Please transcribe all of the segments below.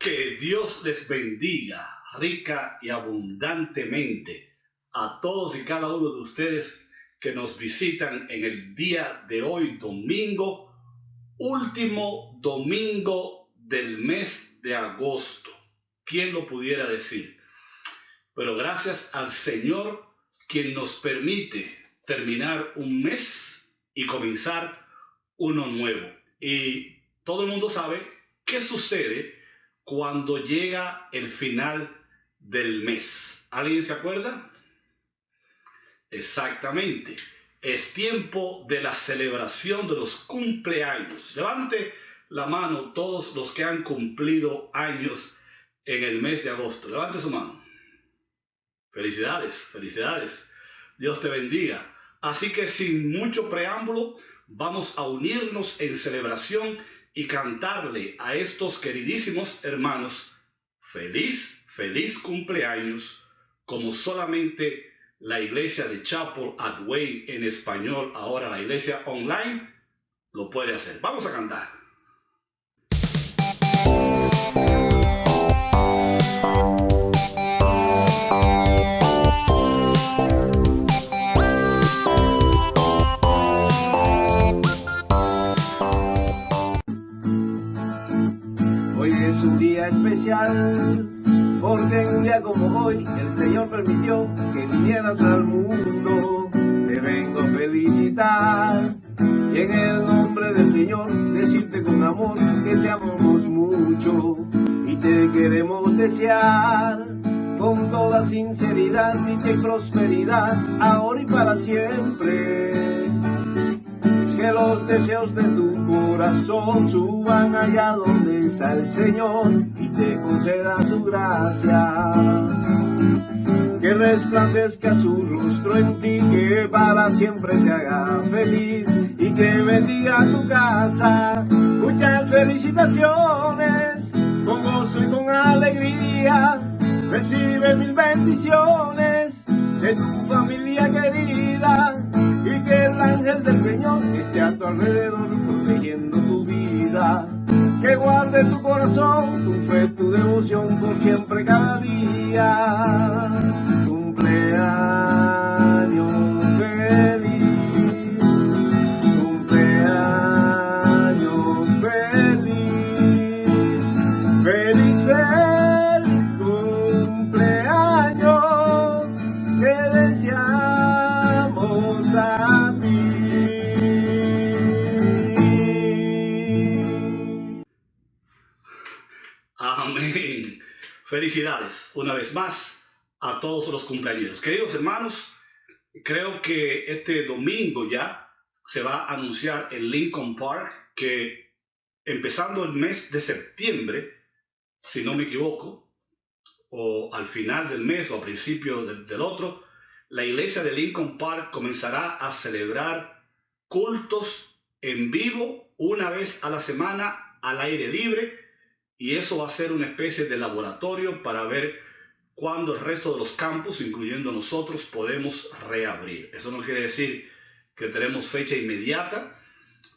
Que Dios les bendiga rica y abundantemente a todos y cada uno de ustedes que nos visitan en el día de hoy, domingo, último domingo del mes de agosto. ¿Quién lo pudiera decir? Pero gracias al Señor, quien nos permite terminar un mes y comenzar uno nuevo. Y todo el mundo sabe qué sucede cuando llega el final del mes. ¿Alguien se acuerda? Exactamente. Es tiempo de la celebración de los cumpleaños. Levante la mano todos los que han cumplido años en el mes de agosto. Levante su mano. Felicidades, felicidades. Dios te bendiga. Así que sin mucho preámbulo, vamos a unirnos en celebración y cantarle a estos queridísimos hermanos feliz, feliz cumpleaños, como solamente la iglesia de Chapel at Way en español, ahora la iglesia online, lo puede hacer. Vamos a cantar. Hoy es un día especial, porque en un día como hoy el Señor permitió que vinieras al mundo. Te vengo a felicitar y en el nombre del Señor decirte con amor que te amamos mucho y te queremos desear con toda sinceridad dicha y prosperidad ahora y para siempre. Que los deseos de tu corazón suban allá donde está el Señor y te conceda su gracia. Que resplandezca su rostro en ti, que para siempre te haga feliz y que bendiga tu casa. Muchas felicitaciones, con gozo y con alegría. Recibe mil bendiciones de tu familia querida. Y que el ángel del Señor esté a tu alrededor protegiendo tu vida. Que guarde tu corazón, tu fe, tu devoción por siempre cada día. Cumpleaños feliz, cumpleaños feliz, feliz, feliz cumpleaños, que deseamos a ti. Amén. Felicidades una vez más a todos los cumpleaños. Queridos hermanos, creo que este domingo ya se va a anunciar en Lincoln Park que empezando el mes de septiembre, si no me equivoco, o al final del mes o a principio del otro, la iglesia de Lincoln Park comenzará a celebrar cultos en vivo una vez a la semana al aire libre, y eso va a ser una especie de laboratorio para ver cuándo el resto de los campus, incluyendo nosotros, podemos reabrir. Eso no quiere decir que tenemos fecha inmediata,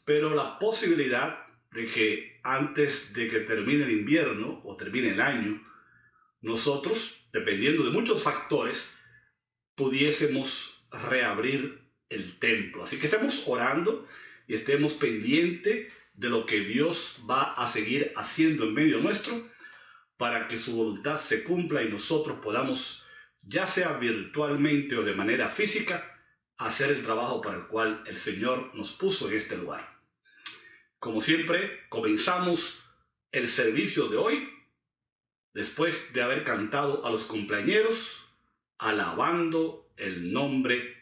pero la posibilidad de que antes de que termine el invierno o termine el año, nosotros, dependiendo de muchos factores, pudiésemos reabrir el templo. Así que estemos orando y estemos pendientes de lo que Dios va a seguir haciendo en medio nuestro para que su voluntad se cumpla y nosotros podamos, ya sea virtualmente o de manera física, hacer el trabajo para el cual el Señor nos puso en este lugar. Como siempre, comenzamos el servicio de hoy después de haber cantado a los cumpleañeros, alabando el nombre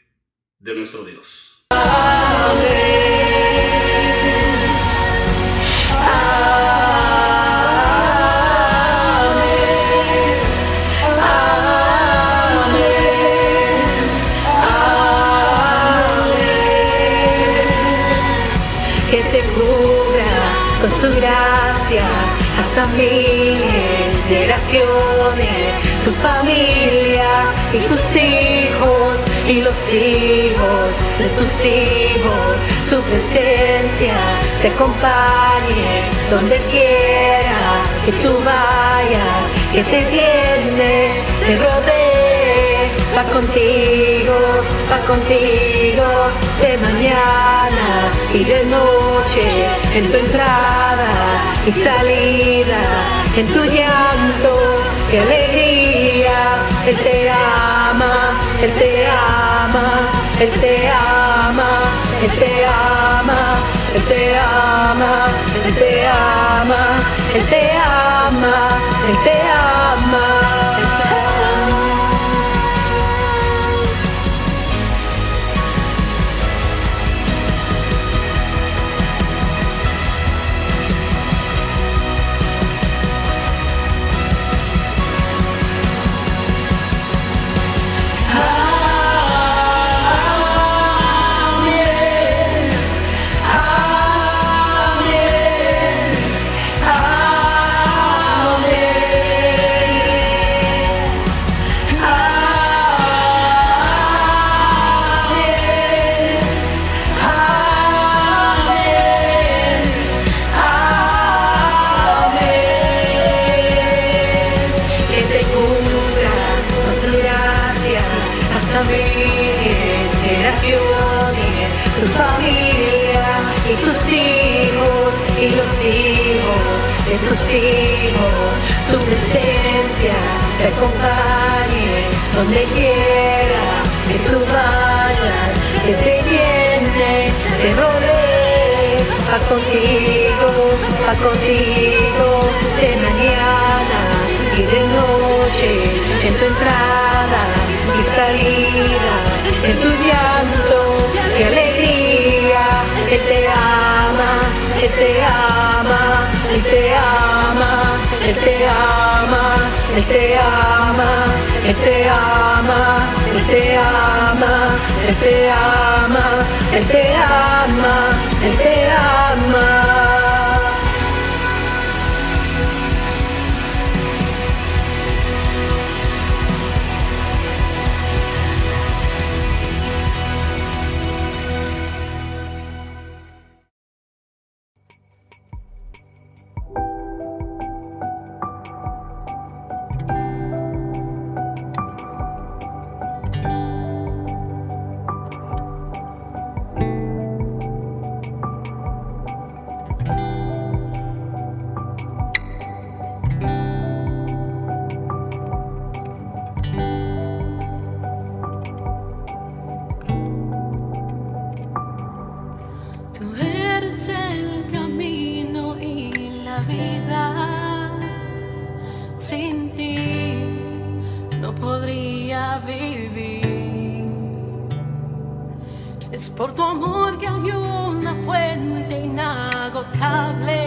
de nuestro Dios. Amén. Que te cubra con su gracia hasta mil generaciones, tu familia y tus hijos y los hijos de tus hijos, su presencia te acompañe donde quiera que tú vayas. que te llene, te rodee, va contigo, de mañana y de noche, en tu entrada y salida, en tu llanto y alegría. Él te ama, Él te ama, Él te ama, Él te ama, Él te ama, Él te ama, Él te ama, Él te ama. Tu familia y tus hijos y los hijos de tus hijos, su presencia te acompañe donde quiera que tú vayas, que te llene, te rodee, va contigo de mañana y de noche, en tu entrada y salida, en tu llanto y alegría. Él te ama, Él te ama, Él te ama, Él te ama, Él te ama, Él te ama, Él te ama, Él te ama, Él te ama, Él te ama. Sin ti no podría vivir. Es por tu amor que hay una fuente inagotable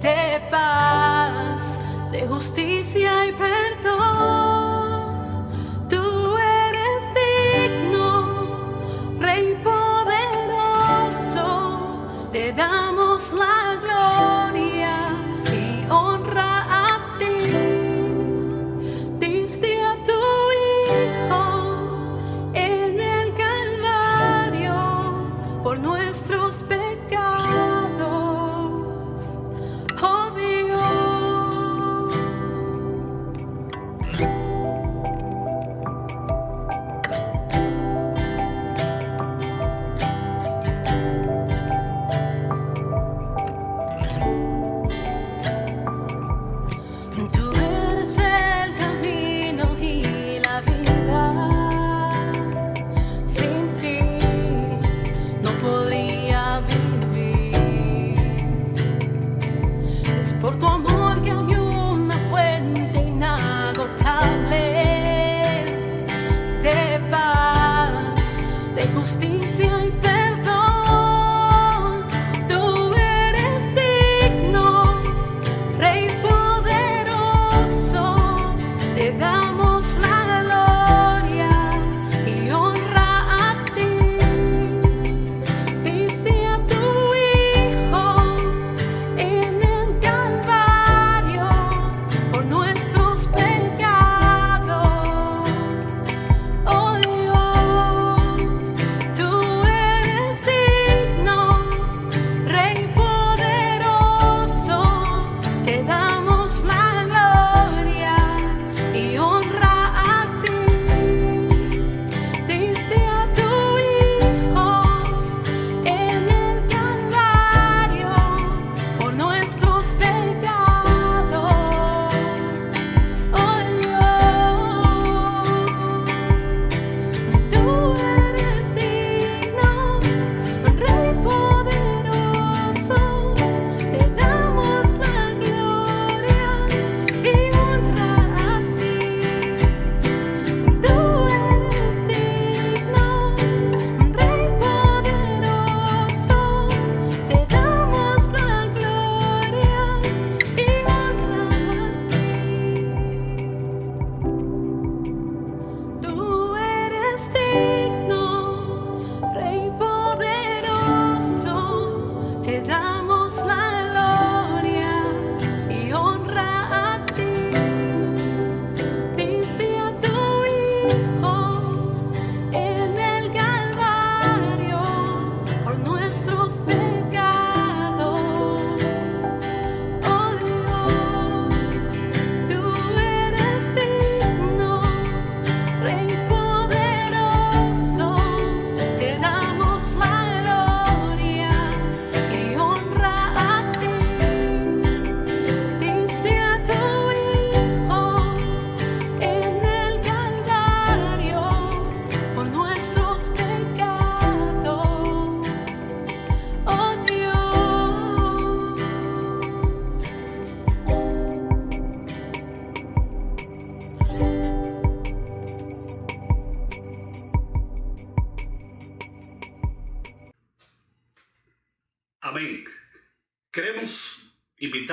de paz, de justicia y perdón. Tú eres digno, Rey poderoso, te damos la gloria y honra a ti. Diste a tu Hijo en el Calvario por nuestros pecados, oh Dios.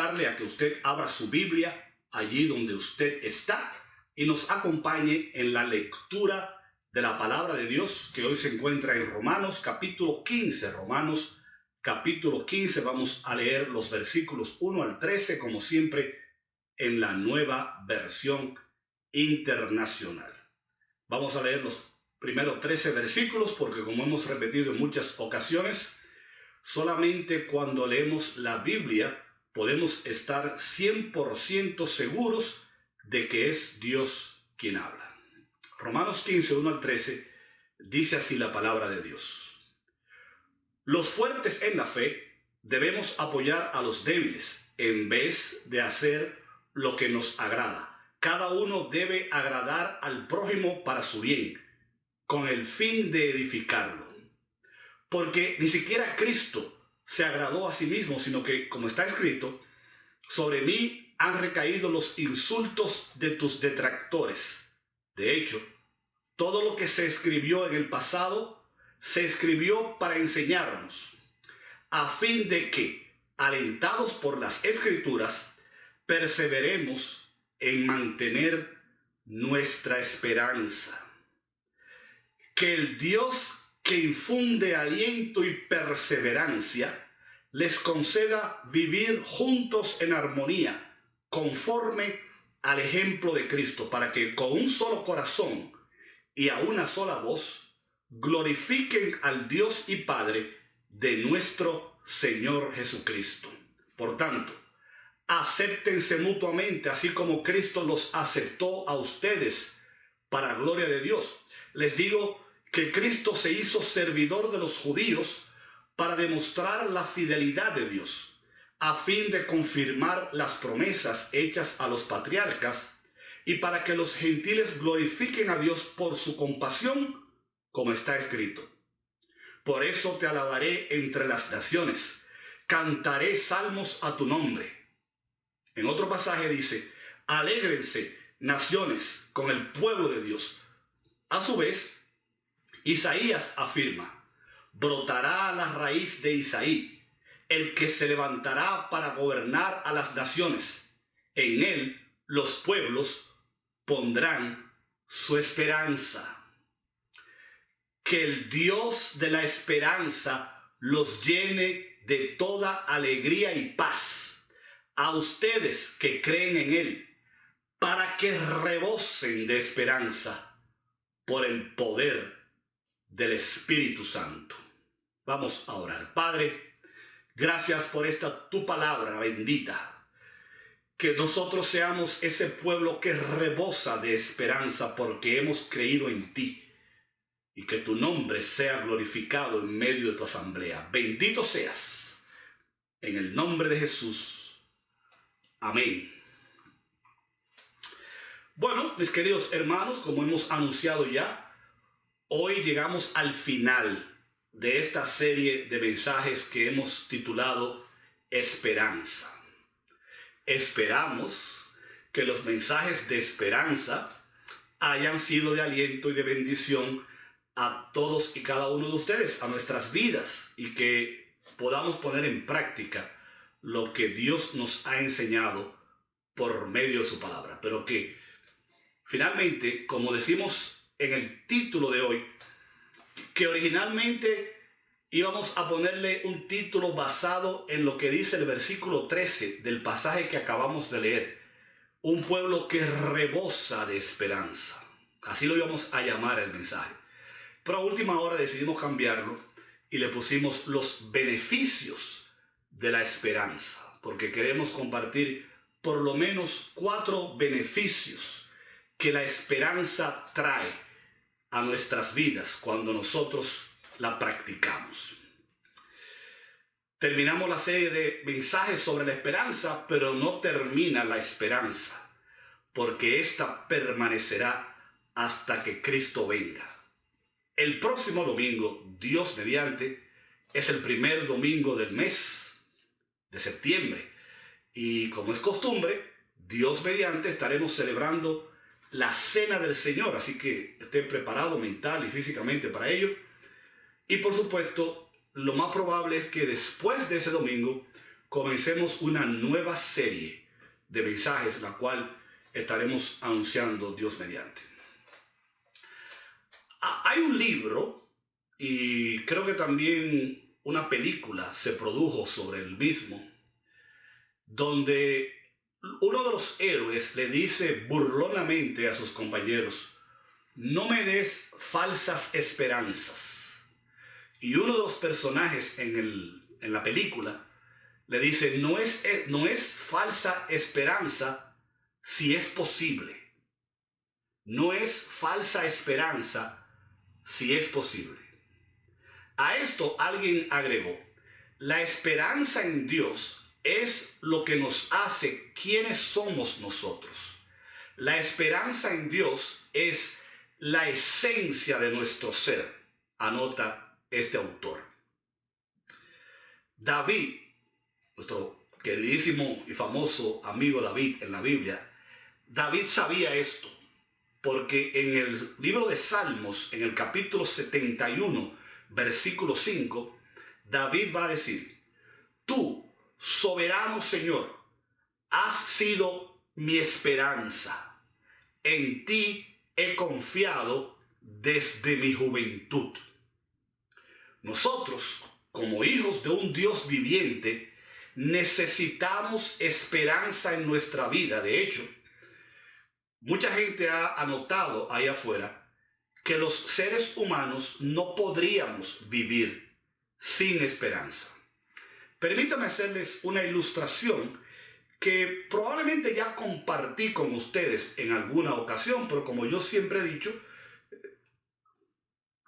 invitarle a que usted abra su Biblia allí donde usted está y nos acompañe en la lectura de la palabra de Dios que hoy se encuentra en Romanos capítulo 15. Romanos capítulo 15, vamos a leer los versículos 1 al 13, como siempre en la Nueva Versión Internacional. Vamos a leer los primeros 13 versículos porque, como hemos repetido en muchas ocasiones, solamente cuando leemos la Biblia podemos estar 100% seguros de que es Dios quien habla. Romanos 15, 1 al 13, dice así la palabra de Dios. Los fuertes en la fe debemos apoyar a los débiles en vez de hacer lo que nos agrada. Cada uno debe agradar al prójimo para su bien, con el fin de edificarlo. Porque ni siquiera Cristo se agradó a sí mismo, sino que, como está escrito, sobre mí han recaído los insultos de tus detractores. De hecho, todo lo que se escribió en el pasado se escribió para enseñarnos, a fin de que, alentados por las Escrituras, perseveremos en mantener nuestra esperanza. Que el Dios que infunde aliento y perseverancia les conceda vivir juntos en armonía, conforme al ejemplo de Cristo, para que con un solo corazón y a una sola voz glorifiquen al Dios y Padre de nuestro Señor Jesucristo. Por tanto, acéptense mutuamente, así como Cristo los aceptó a ustedes para gloria de Dios. Les digo que Cristo se hizo servidor de los judíos para demostrar la fidelidad de Dios, a fin de confirmar las promesas hechas a los patriarcas y para que los gentiles glorifiquen a Dios por su compasión, como está escrito. Por eso te alabaré entre las naciones, cantaré salmos a tu nombre. En otro pasaje dice, alégrense naciones con el pueblo de Dios. A su vez, Isaías afirma, brotará la raíz de Isaí, el que se levantará para gobernar a las naciones. En él los pueblos pondrán su esperanza. Que el Dios de la esperanza los llene de toda alegría y paz, a ustedes que creen en él, para que rebosen de esperanza por el poder del Espíritu Santo. Vamos a orar. Padre, gracias por esta tu palabra bendita. Que nosotros seamos ese pueblo que rebosa de esperanza porque hemos creído en ti. Y que tu nombre sea glorificado en medio de tu asamblea. Bendito seas. En el nombre de Jesús. Amén. Bueno, mis queridos hermanos, como hemos anunciado ya, hoy llegamos al final de esta serie de mensajes que hemos titulado Esperanza. Esperamos que los mensajes de esperanza hayan sido de aliento y de bendición a todos y cada uno de ustedes, a nuestras vidas, y que podamos poner en práctica lo que Dios nos ha enseñado por medio de su palabra. Pero que finalmente, como decimos en el título de hoy, que originalmente íbamos a ponerle un título basado en lo que dice el versículo 13 del pasaje que acabamos de leer, un pueblo que rebosa de esperanza. Así lo íbamos a llamar el mensaje. Pero a última hora decidimos cambiarlo y le pusimos los beneficios de la esperanza, porque queremos compartir por lo menos 4 beneficios que la esperanza trae a nuestras vidas cuando nosotros la practicamos. Terminamos la serie de mensajes sobre la esperanza, pero no termina la esperanza, porque ésta permanecerá hasta que Cristo venga. El próximo domingo, Dios mediante, es el primer domingo del mes de septiembre. Y como es costumbre, Dios mediante, estaremos celebrando la Cena del Señor. Así que estén preparados mental y físicamente para ello. Y por supuesto, lo más probable es que después de ese domingo comencemos una nueva serie de mensajes, la cual estaremos anunciando Dios mediante. Hay un libro, y creo que también una película se produjo sobre el mismo, donde uno de los héroes le dice burlonamente a sus compañeros: no me des falsas esperanzas. Y uno de los personajes en la película le dice: no es falsa esperanza si es posible. No es falsa esperanza si es posible. A esto alguien agregó: la esperanza en Dios es lo que nos hace quienes somos nosotros. La esperanza en Dios es la esencia de nuestro ser, anota este autor. David, nuestro queridísimo y famoso amigo David en la Biblia, David sabía esto, porque en el libro de Salmos, en el capítulo 71, versículo 5, David va a decir: tú, soberano Señor, has sido mi esperanza. En ti he confiado desde mi juventud. Nosotros, como hijos de un Dios viviente, necesitamos esperanza en nuestra vida. De hecho, mucha gente ha anotado ahí afuera que los seres humanos no podríamos vivir sin esperanza. Permítanme hacerles una ilustración que probablemente ya compartí con ustedes en alguna ocasión, pero como yo siempre he dicho,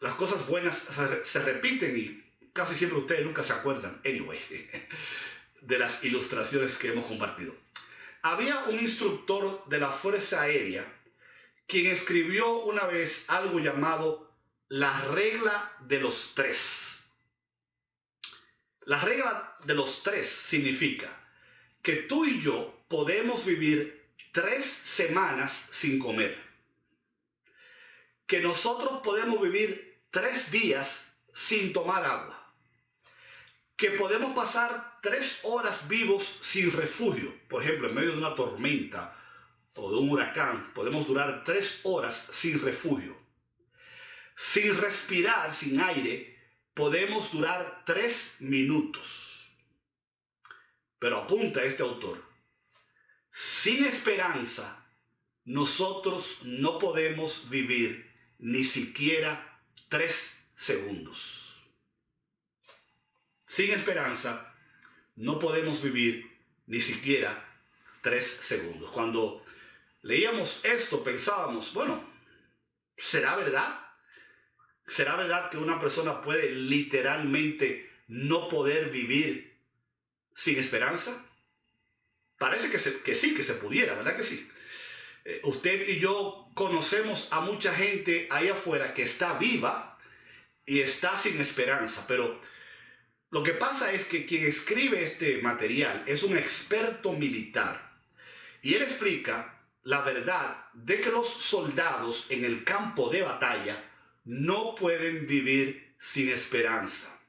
las cosas buenas se repiten y casi siempre ustedes nunca se acuerdan, anyway, de las ilustraciones que hemos compartido. Había un instructor de la Fuerza Aérea quien escribió una vez algo llamado la regla de los tres. La regla de los tres significa que tú y yo podemos vivir 3 semanas sin comer. Que nosotros podemos vivir 3 días sin tomar agua. Que podemos pasar 3 horas vivos sin refugio. Por ejemplo, en medio de una tormenta o de un huracán, podemos durar 3 horas sin refugio. Sin respirar, sin aire, podemos durar 3 minutos. Pero apunta este autor: sin esperanza, nosotros no podemos vivir ni siquiera 3 segundos. Sin esperanza, no podemos vivir ni siquiera 3 segundos. Cuando leíamos esto, pensábamos, bueno, ¿será verdad? ¿Será verdad que una persona puede literalmente no poder vivir sin esperanza? Parece que sí, que se pudiera, ¿verdad que sí? Usted y yo conocemos a mucha gente ahí afuera que está viva y está sin esperanza, pero lo que pasa es que quien escribe este material es un experto militar y él explica la verdad de que los soldados en el campo de batalla no pueden vivir sin esperanza.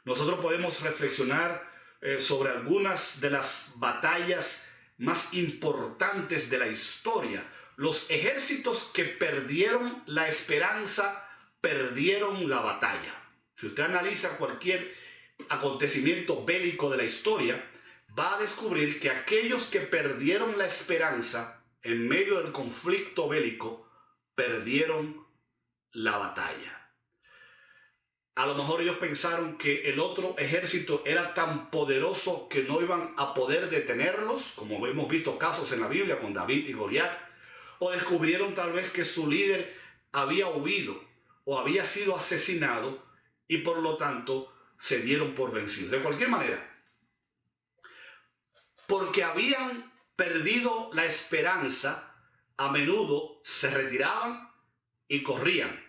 Nosotros podemos reflexionar sobre algunas de las batallas más importantes de la historia. Los ejércitos que perdieron la esperanza, perdieron la batalla. Si usted analiza cualquier acontecimiento bélico de la historia, va a descubrir que aquellos que perdieron la esperanza en medio del conflicto bélico, perdieron la batalla. A lo mejor ellos pensaron que el otro ejército era tan poderoso que no iban a poder detenerlos, como hemos visto casos en la Biblia con David y Goliat, o descubrieron tal vez que su líder había huido o había sido asesinado y por lo tanto se dieron por vencidos. De cualquier manera, porque habían perdido la esperanza, a menudo se retiraban y corrían.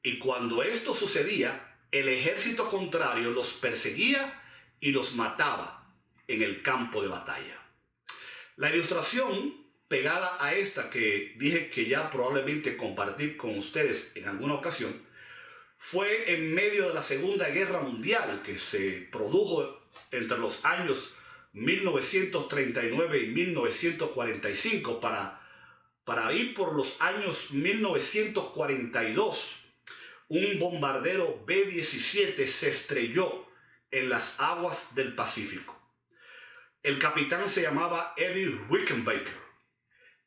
Y cuando esto sucedía, el ejército contrario los perseguía y los mataba en el campo de batalla. La ilustración pegada a esta que dije que ya probablemente compartí con ustedes en alguna ocasión, fue en medio de la Segunda Guerra Mundial, que se produjo entre los años 1939 y 1945 para ir por los años 1942. Un bombardero B-17 se estrelló en las aguas del Pacífico. El capitán se llamaba Eddie Rickenbacker.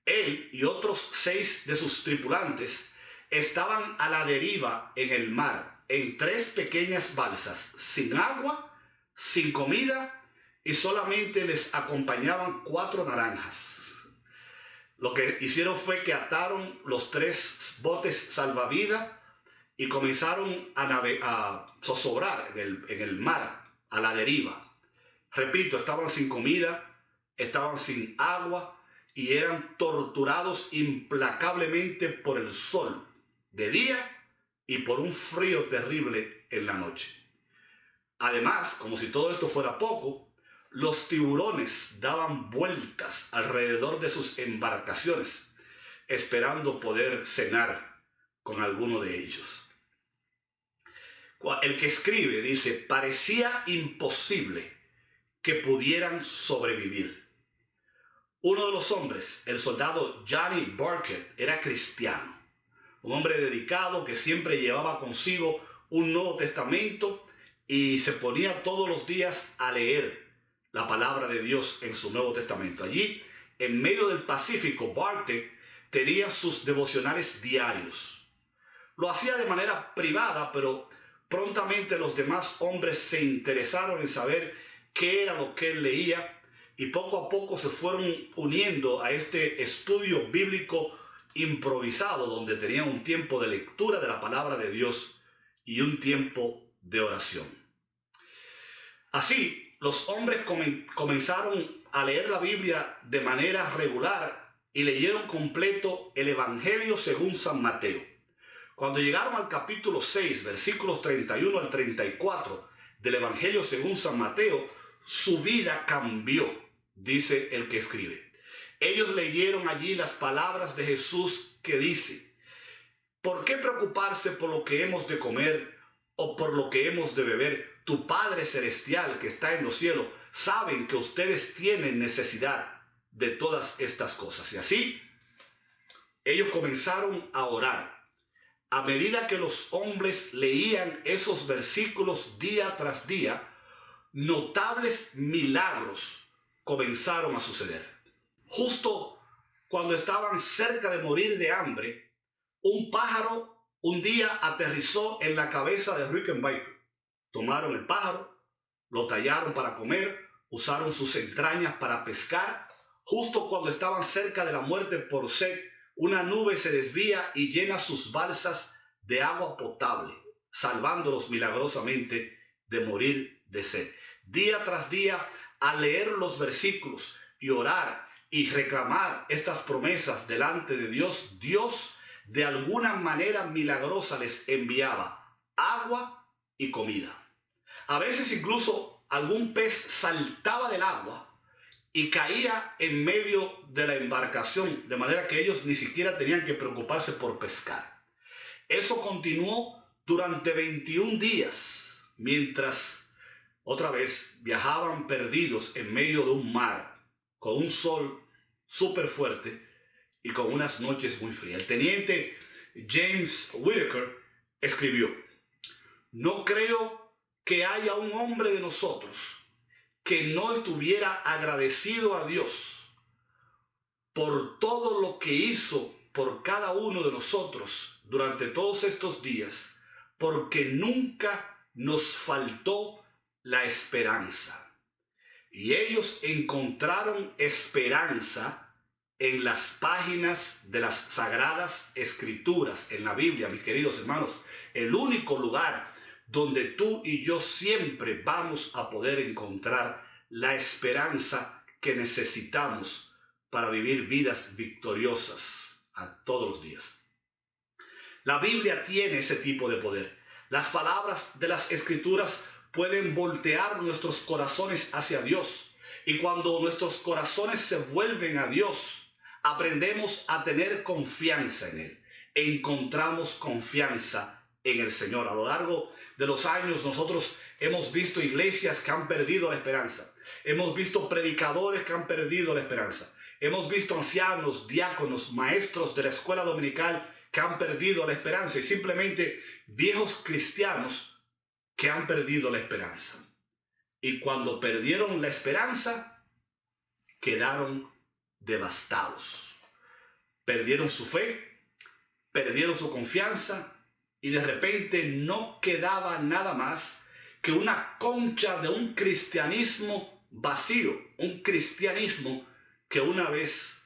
Él y otros 6 de sus tripulantes estaban a la deriva en el mar, en 3 pequeñas balsas, sin agua, sin comida, y solamente les acompañaban 4 naranjas. Lo que hicieron fue que ataron los 3 botes salvavidas y comenzaron a zozobrar en el mar, a la deriva. Repito, estaban sin comida, estaban sin agua y eran torturados implacablemente por el sol de día y por un frío terrible en la noche. Además, como si todo esto fuera poco, los tiburones daban vueltas alrededor de sus embarcaciones, esperando poder cenar con alguno de ellos. El que escribe dice: parecía imposible que pudieran sobrevivir. Uno de los hombres, el soldado Johnny Burkett, era cristiano, un hombre dedicado que siempre llevaba consigo un Nuevo Testamento y se ponía todos los días a leer la palabra de Dios en su Nuevo Testamento. Allí, en medio del Pacífico, Burkett tenía sus devocionales diarios. Lo hacía de manera privada, pero prontamente los demás hombres se interesaron en saber qué era lo que él leía y poco a poco se fueron uniendo a este estudio bíblico improvisado, donde tenían un tiempo de lectura de la palabra de Dios y un tiempo de oración. Así, los hombres comenzaron a leer la Biblia de manera regular y leyeron completo el Evangelio según San Mateo. Cuando llegaron al capítulo 6, versículos 31 al 34 del Evangelio según San Mateo, su vida cambió, dice el que escribe. Ellos leyeron allí las palabras de Jesús que dice: ¿por qué preocuparse por lo que hemos de comer o por lo que hemos de beber? Tu Padre Celestial que está en los cielos saben que ustedes tienen necesidad de todas estas cosas. Y así, ellos comenzaron a orar. A medida que los hombres leían esos versículos día tras día, notables milagros comenzaron a suceder. Justo cuando estaban cerca de morir de hambre, un pájaro un día aterrizó en la cabeza de Rickenbacker. Tomaron el pájaro, lo tallaron para comer, usaron sus entrañas para pescar. Justo cuando estaban cerca de la muerte por sed, una nube se desvía y llena sus balsas de agua potable, salvándolos milagrosamente de morir de sed. Día tras día, al leer los versículos y orar y reclamar estas promesas delante de Dios, Dios de alguna manera milagrosa les enviaba agua y comida. A veces incluso algún pez saltaba del agua y caía en medio de la embarcación, de manera que ellos ni siquiera tenían que preocuparse por pescar. Eso continuó durante 21 días, mientras otra vez viajaban perdidos en medio de un mar, con un sol súper fuerte y con unas noches muy frías. El teniente James Whitaker escribió: no creo que haya un hombre de nosotros que no estuviera agradecido a Dios por todo lo que hizo por cada uno de nosotros durante todos estos días, porque nunca nos faltó la esperanza. Y ellos encontraron esperanza en las páginas de las Sagradas Escrituras, en la Biblia, mis queridos hermanos, el único lugar donde tú y yo siempre vamos a poder encontrar la esperanza que necesitamos para vivir vidas victoriosas a todos los días. La Biblia tiene ese tipo de poder. Las palabras de las Escrituras pueden voltear nuestros corazones hacia Dios. Y cuando nuestros corazones se vuelven a Dios, aprendemos a tener confianza en Él. Encontramos confianza en el Señor. A lo largo de los años nosotros hemos visto iglesias que han perdido la esperanza. Hemos visto predicadores que han perdido la esperanza. Hemos visto ancianos, diáconos, maestros de la escuela dominical que han perdido la esperanza, y simplemente viejos cristianos que han perdido la esperanza. Y cuando perdieron la esperanza, quedaron devastados. Perdieron su fe, perdieron su confianza, y de repente no quedaba nada más que una concha de un cristianismo vacío, un cristianismo que una vez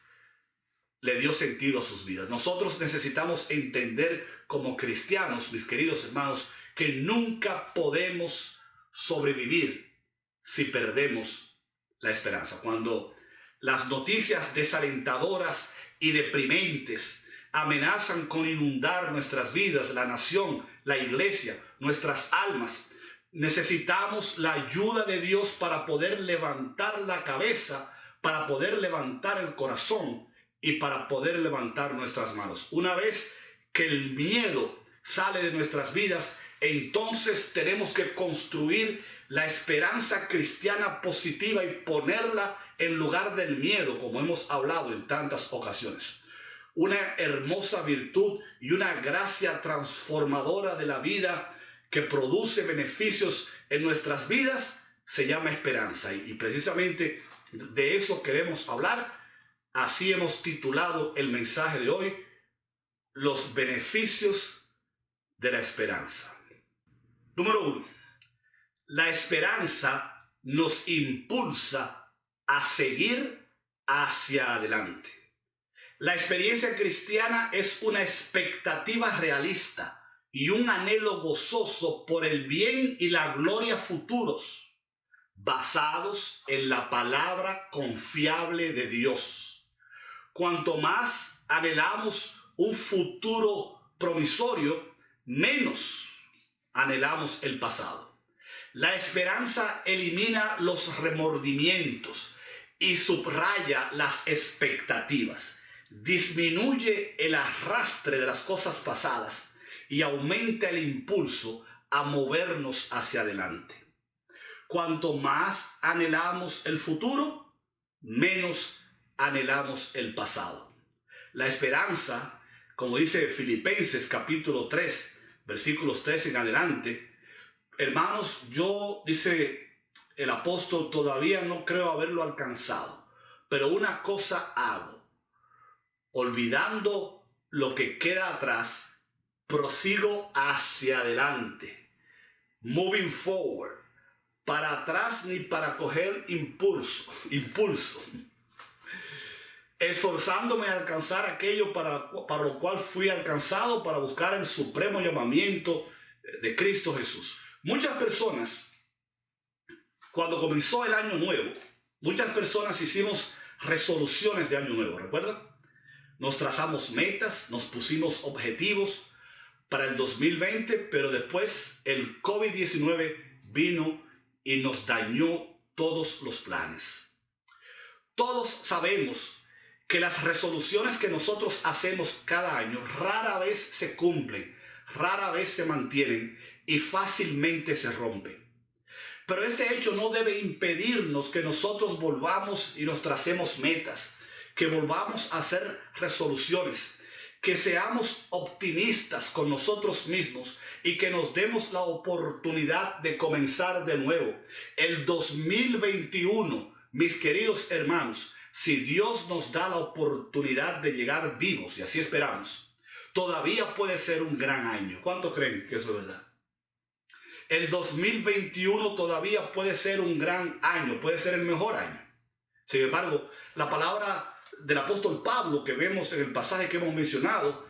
le dio sentido a sus vidas. Nosotros necesitamos entender como cristianos, mis queridos hermanos, que nunca podemos sobrevivir si perdemos la esperanza. Cuando las noticias desalentadoras y deprimentes amenazan con inundar nuestras vidas, la nación, la iglesia, nuestras almas, necesitamos la ayuda de Dios para poder levantar la cabeza, para poder levantar el corazón y para poder levantar nuestras manos. Una vez que el miedo sale de nuestras vidas, entonces tenemos que construir la esperanza cristiana positiva y ponerla en lugar del miedo, como hemos hablado en tantas ocasiones. Una hermosa virtud y una gracia transformadora de la vida que produce beneficios en nuestras vidas se llama esperanza. Y precisamente de eso queremos hablar. Así hemos titulado el mensaje de hoy: los beneficios de la esperanza. Número 1. La esperanza nos impulsa a seguir hacia adelante. La experiencia cristiana es una expectativa realista y un anhelo gozoso por el bien y la gloria futuros, basados en la palabra confiable de Dios. Cuanto más anhelamos un futuro promisorio, menos anhelamos el pasado. La esperanza elimina los remordimientos y subraya las expectativas. Disminuye el arrastre de las cosas pasadas y aumenta el impulso a movernos hacia adelante. Cuanto más anhelamos el futuro, menos anhelamos el pasado. La esperanza, como dice Filipenses capítulo 3, versículos 3 en adelante, hermanos, yo, dice el apóstol, todavía no creo haberlo alcanzado, pero una cosa hago, olvidando lo que queda atrás, prosigo hacia adelante, moving forward, para atrás ni para coger impulso, esforzándome a alcanzar aquello para lo cual fui alcanzado, para buscar el supremo llamamiento de Cristo Jesús. Muchas personas, cuando comenzó el año nuevo, muchas personas hicimos resoluciones de año nuevo, ¿recuerdan? Nos trazamos metas, nos pusimos objetivos para el 2020, pero después el COVID-19 vino y nos dañó todos los planes. Todos sabemos que las resoluciones que nosotros hacemos cada año rara vez se cumplen, rara vez se mantienen y fácilmente se rompen. Pero este hecho no debe impedirnos que nosotros volvamos y nos tracemos metas, que volvamos a hacer resoluciones, que seamos optimistas con nosotros mismos y que nos demos la oportunidad de comenzar de nuevo. El 2021, mis queridos hermanos, si Dios nos da la oportunidad de llegar vivos, y así esperamos, todavía puede ser un gran año. ¿Cuántos creen que eso es verdad? El 2021 todavía puede ser un gran año, puede ser el mejor año. Sin embargo, la palabra del apóstol Pablo que vemos en el pasaje que hemos mencionado,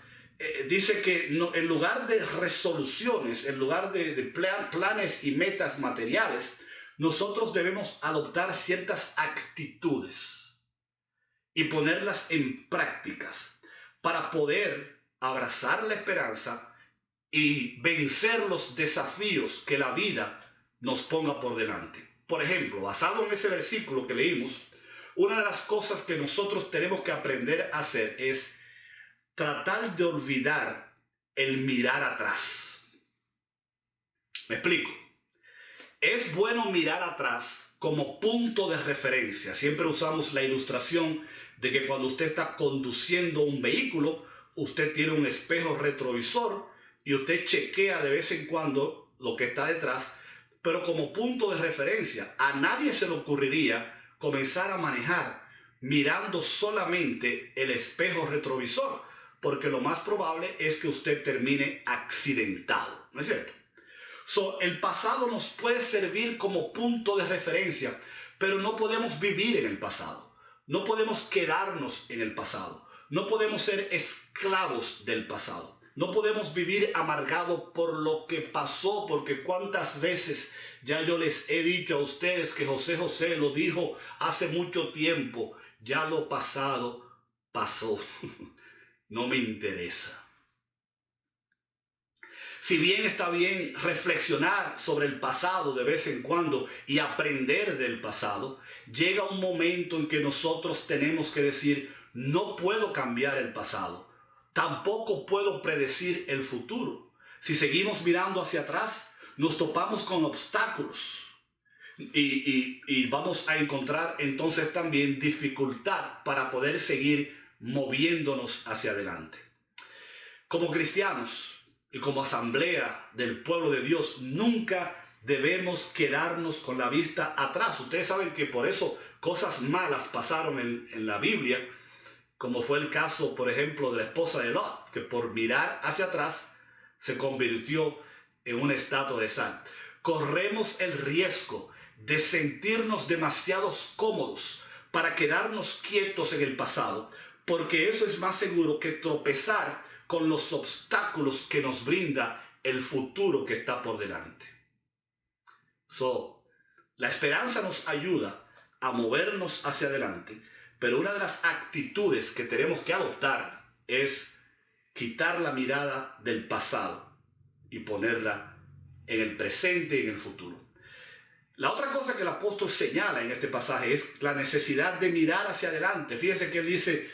dice que no, en lugar de resoluciones, en lugar de planes y metas materiales, nosotros debemos adoptar ciertas actitudes y ponerlas en prácticas para poder abrazar la esperanza y vencer los desafíos que la vida nos ponga por delante. Por ejemplo, basado en ese versículo que leímos, una de las cosas que nosotros tenemos que aprender a hacer es tratar de olvidar el mirar atrás. Me explico. Es bueno mirar atrás como punto de referencia. Siempre usamos la ilustración de que cuando usted está conduciendo un vehículo, usted tiene un espejo retrovisor y usted chequea de vez en cuando lo que está detrás, pero como punto de referencia. A nadie se le ocurriría comenzar a manejar mirando solamente el espejo retrovisor, porque lo más probable es que usted termine accidentado, ¿no es cierto? El pasado nos puede servir como punto de referencia, pero no podemos vivir en el pasado. No podemos quedarnos en el pasado. No podemos ser esclavos del pasado. No podemos vivir amargados por lo que pasó, porque cuántas veces ya yo les he dicho a ustedes que José José lo dijo hace mucho tiempo: ya lo pasado pasó. No me interesa. Si bien está bien reflexionar sobre el pasado de vez en cuando y aprender del pasado, llega un momento en que nosotros tenemos que decir: no puedo cambiar el pasado, tampoco puedo predecir el futuro. Si seguimos mirando hacia atrás, nos topamos con obstáculos y vamos a encontrar entonces también dificultad para poder seguir moviéndonos hacia adelante. Como cristianos y como asamblea del pueblo de Dios, nunca debemos quedarnos con la vista atrás. Ustedes saben que por eso cosas malas pasaron en la Biblia, como fue el caso, por ejemplo, de la esposa de Lot, que por mirar hacia atrás se convirtió en una estatua de sal. Corremos el riesgo de sentirnos demasiado cómodos para quedarnos quietos en el pasado, porque eso es más seguro que tropezar con los obstáculos que nos brinda el futuro que está por delante. La esperanza nos ayuda a movernos hacia adelante, pero una de las actitudes que tenemos que adoptar es quitar la mirada del pasado y ponerla en el presente y en el futuro. La otra cosa que el apóstol señala en este pasaje es la necesidad de mirar hacia adelante. Fíjense que él dice: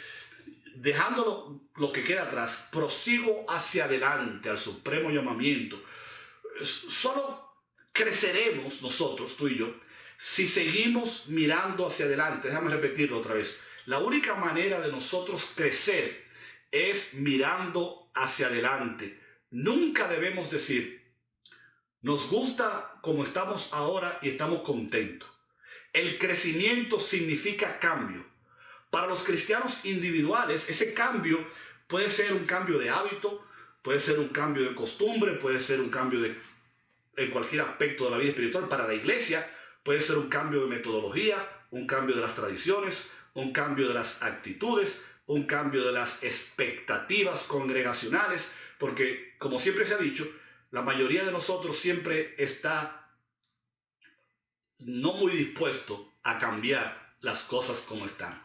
dejando lo que queda atrás, prosigo hacia adelante al supremo llamamiento. Solo creceremos nosotros, tú y yo, si seguimos mirando hacia adelante. Déjame repetirlo otra vez. La única manera de nosotros crecer es mirando hacia adelante. Nunca debemos decir: nos gusta como estamos ahora y estamos contentos. El crecimiento significa cambio. Para los cristianos individuales, ese cambio puede ser un cambio de hábito, puede ser un cambio de costumbre, puede ser un cambio en cualquier aspecto de la vida espiritual. Para la iglesia puede ser un cambio de metodología, un cambio de las tradiciones, un cambio de las actitudes, un cambio de las expectativas congregacionales, porque, como siempre se ha dicho, la mayoría de nosotros siempre está no muy dispuesto a cambiar las cosas como están.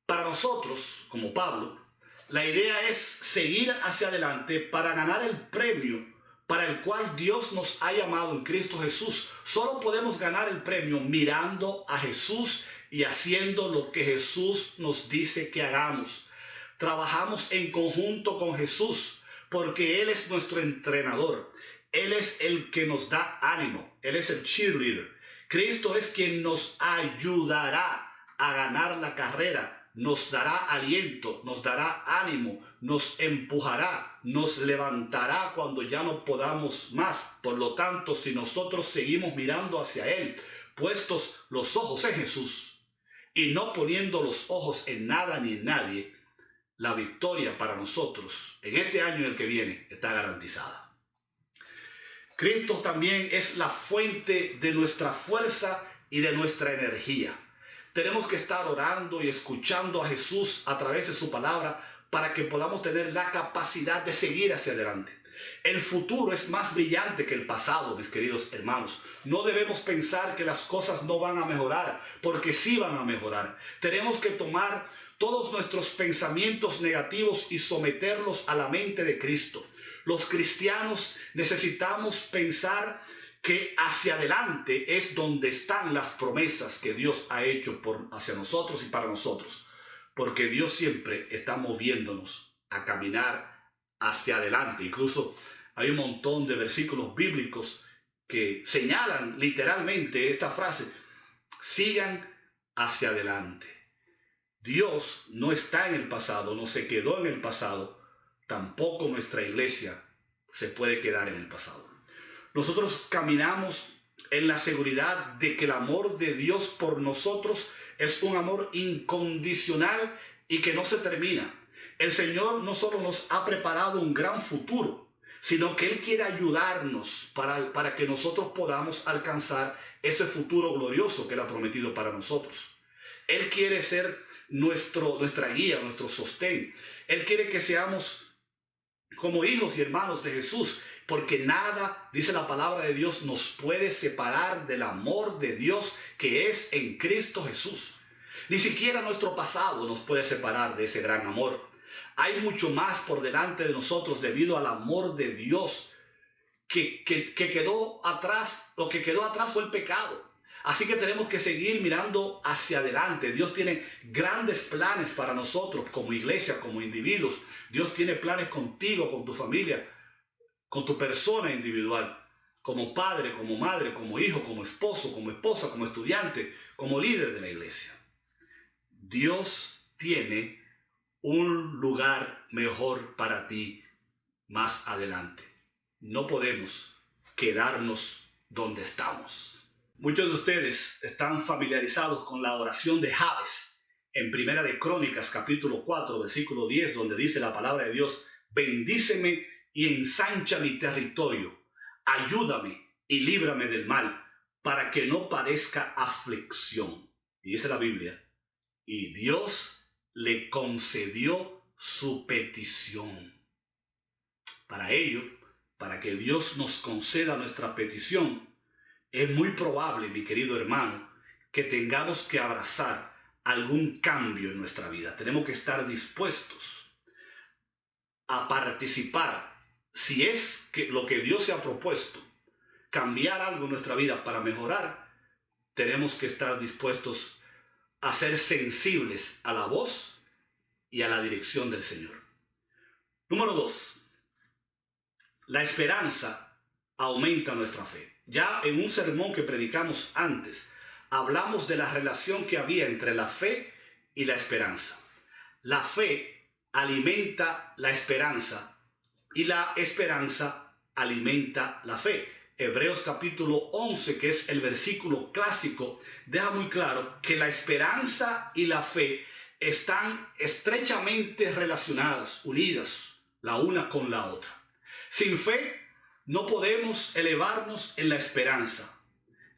Para nosotros, como Pablo, la idea es seguir hacia adelante para ganar el premio para el cual Dios nos ha llamado en Cristo Jesús. Solo podemos ganar el premio mirando a Jesús y haciendo lo que Jesús nos dice que hagamos. Trabajamos en conjunto con Jesús porque Él es nuestro entrenador. Él es el que nos da ánimo. Él es el cheerleader. Cristo es quien nos ayudará a ganar la carrera. Nos dará aliento, nos dará ánimo, nos empujará, nos levantará cuando ya no podamos más. Por lo tanto, si nosotros seguimos mirando hacia Él, puestos los ojos en Jesús y no poniendo los ojos en nada ni en nadie, la victoria para nosotros en este año y el que viene está garantizada. Cristo también es la fuente de nuestra fuerza y de nuestra energía. Tenemos que estar orando y escuchando a Jesús a través de su palabra para que podamos tener la capacidad de seguir hacia adelante. El futuro es más brillante que el pasado, mis queridos hermanos. No debemos pensar que las cosas no van a mejorar, porque sí van a mejorar. Tenemos que tomar todos nuestros pensamientos negativos y someterlos a la mente de Cristo. Los cristianos necesitamos pensar que hacia adelante es donde están las promesas que Dios ha hecho hacia nosotros y para nosotros, porque Dios siempre está moviéndonos a caminar hacia adelante. Incluso hay un montón de versículos bíblicos que señalan literalmente esta frase: sigan hacia adelante. Dios no está en el pasado, no se quedó en el pasado, tampoco nuestra iglesia se puede quedar en el pasado. Nosotros caminamos en la seguridad de que el amor de Dios por nosotros es un amor incondicional y que no se termina. El Señor no solo nos ha preparado un gran futuro, sino que Él quiere ayudarnos para que nosotros podamos alcanzar ese futuro glorioso que Él ha prometido para nosotros. Él quiere ser nuestra guía, nuestro sostén. Él quiere que seamos como hijos y hermanos de Jesús, porque nada, dice la palabra de Dios, nos puede separar del amor de Dios que es en Cristo Jesús. Ni siquiera nuestro pasado nos puede separar de ese gran amor. Hay mucho más por delante de nosotros debido al amor de Dios que quedó atrás. Lo que quedó atrás fue el pecado. Así que tenemos que seguir mirando hacia adelante. Dios tiene grandes planes para nosotros como iglesia, como individuos. Dios tiene planes contigo, con tu familia, con tu persona individual, como padre, como madre, como hijo, como esposo, como esposa, como estudiante, como líder de la iglesia. Dios tiene un lugar mejor para ti más adelante. No podemos quedarnos donde estamos. Muchos de ustedes están familiarizados con la oración de Jabes en Primera de Crónicas, capítulo 4, versículo 10, donde dice la palabra de Dios: bendíceme y ensancha mi territorio, ayúdame y líbrame del mal, para que no padezca aflicción. Y dice la Biblia: y Dios le concedió su petición. Para ello, para que Dios nos conceda nuestra petición, es muy probable, mi querido hermano, que tengamos que abrazar algún cambio en nuestra vida. Tenemos que estar dispuestos a participar. Si es que lo que Dios se ha propuesto, cambiar algo en nuestra vida para mejorar, tenemos que estar dispuestos a ser sensibles a la voz y a la dirección del Señor. Número 2. La esperanza aumenta nuestra fe. Ya en un sermón que predicamos antes, hablamos de la relación que había entre la fe y la esperanza. La fe alimenta la esperanza y la esperanza alimenta la fe. Hebreos capítulo 11, que es el versículo clásico, deja muy claro que la esperanza y la fe están estrechamente relacionadas, unidas, la una con la otra. Sin fe no podemos elevarnos en la esperanza.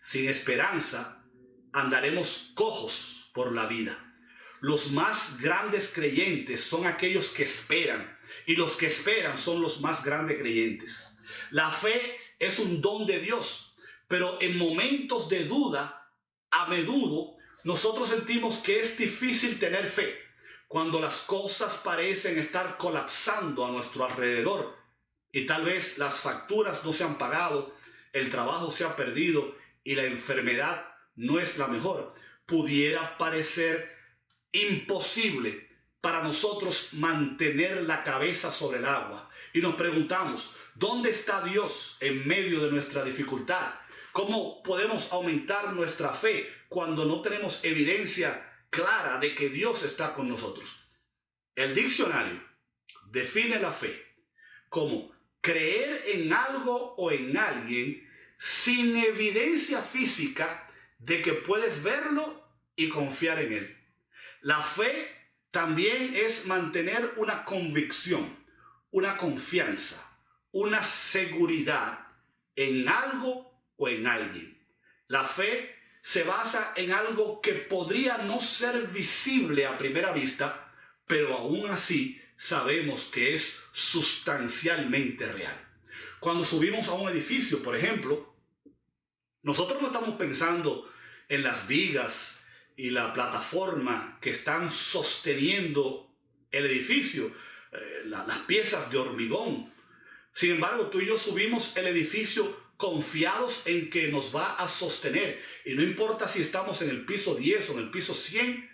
Sin esperanza andaremos cojos por la vida. Los más grandes creyentes son aquellos que esperan, y los que esperan son los más grandes creyentes. La fe es un don de Dios, pero en momentos de duda, a menudo nosotros sentimos que es difícil tener fe cuando las cosas parecen estar colapsando a nuestro alrededor y tal vez las facturas no se han pagado, el trabajo se ha perdido y la enfermedad no es la mejor. Pudiera parecer imposible para nosotros mantener la cabeza sobre el agua. Y nos preguntamos, ¿dónde está Dios en medio de nuestra dificultad? ¿Cómo podemos aumentar nuestra fe cuando no tenemos evidencia clara de que Dios está con nosotros? El diccionario define la fe como creer en algo o en alguien sin evidencia física de que puedes verlo y confiar en él. La fe también es mantener una convicción, una confianza, una seguridad en algo o en alguien. La fe se basa en algo que podría no ser visible a primera vista, pero aún así sabemos que es sustancialmente real. Cuando subimos a un edificio, por ejemplo, nosotros no estamos pensando en las vigas y la plataforma que están sosteniendo el edificio, las piezas de hormigón. Sin embargo, tú y yo subimos el edificio confiados en que nos va a sostener. Y no importa si estamos en el piso 10 o en el piso 100,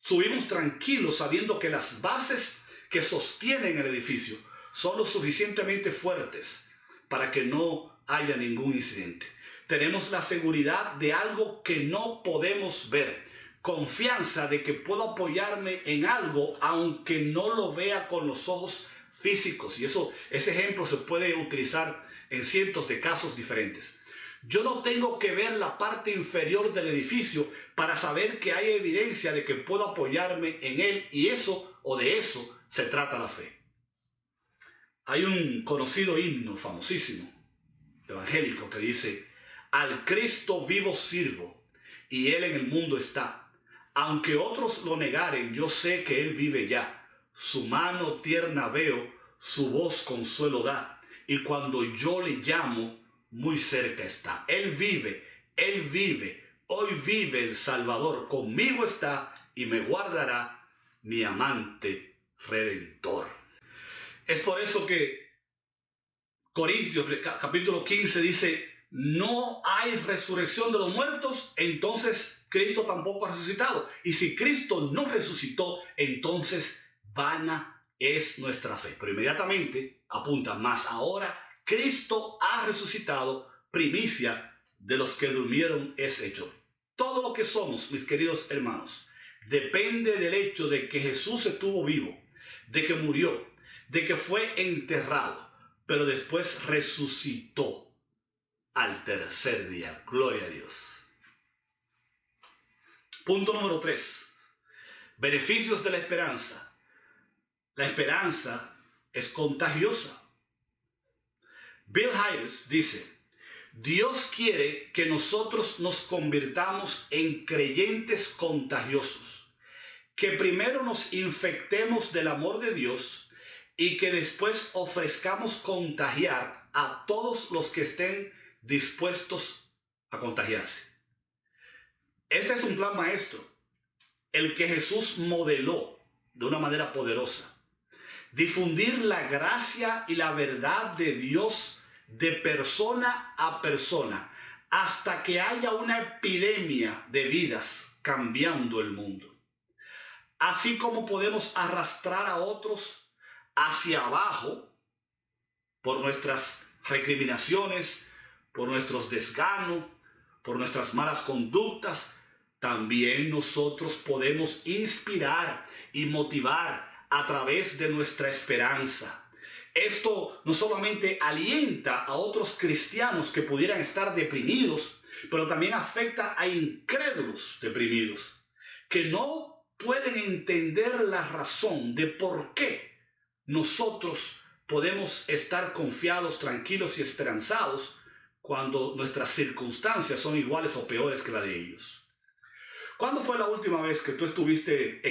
subimos tranquilos sabiendo que las bases que sostienen el edificio son lo suficientemente fuertes para que no haya ningún incidente. Tenemos la seguridad de algo que no podemos ver. Confianza de que puedo apoyarme en algo aunque no lo vea con los ojos físicos. Y ese ejemplo se puede utilizar en cientos de casos diferentes. Yo no tengo que ver la parte inferior del edificio para saber que hay evidencia de que puedo apoyarme en él, y eso o de eso se trata la fe. Hay un conocido himno famosísimo evangélico que dice: al Cristo vivo sirvo y él en el mundo está. Aunque otros lo negaren, yo sé que él vive ya. Su mano tierna veo, su voz consuelo da. Y cuando yo le llamo, muy cerca está. Él vive, hoy vive el Salvador. Conmigo está y me guardará, mi amante redentor. Es por eso que Corintios capítulo 15 dice: no hay resurrección de los muertos, entonces Cristo tampoco ha resucitado. Y si Cristo no resucitó, entonces vana es nuestra fe. Pero inmediatamente apunta: más ahora Cristo ha resucitado, primicia de los que durmieron es hecho. Todo lo que somos, mis queridos hermanos, depende del hecho de que Jesús estuvo vivo, de que murió, de que fue enterrado, pero después resucitó al tercer día. Gloria a Dios. Punto número 3. Beneficios de la esperanza. La esperanza es contagiosa. Bill Hybels dice: Dios quiere que nosotros nos convirtamos en creyentes contagiosos, que primero nos infectemos del amor de Dios y que después ofrezcamos contagiar a todos los que estén dispuestos a contagiarse. Este es un plan maestro, el que Jesús modeló de una manera poderosa. Difundir la gracia y la verdad de Dios de persona a persona hasta que haya una epidemia de vidas cambiando el mundo. Así como podemos arrastrar a otros hacia abajo por nuestras recriminaciones, por nuestros desganos, por nuestras malas conductas, también nosotros podemos inspirar y motivar a través de nuestra esperanza. Esto no solamente alienta a otros cristianos que pudieran estar deprimidos, pero también afecta a incrédulos deprimidos, que no pueden entender la razón de por qué nosotros podemos estar confiados, tranquilos y esperanzados cuando nuestras circunstancias son iguales o peores que la de ellos. ¿Cuándo fue la última vez que tú estuviste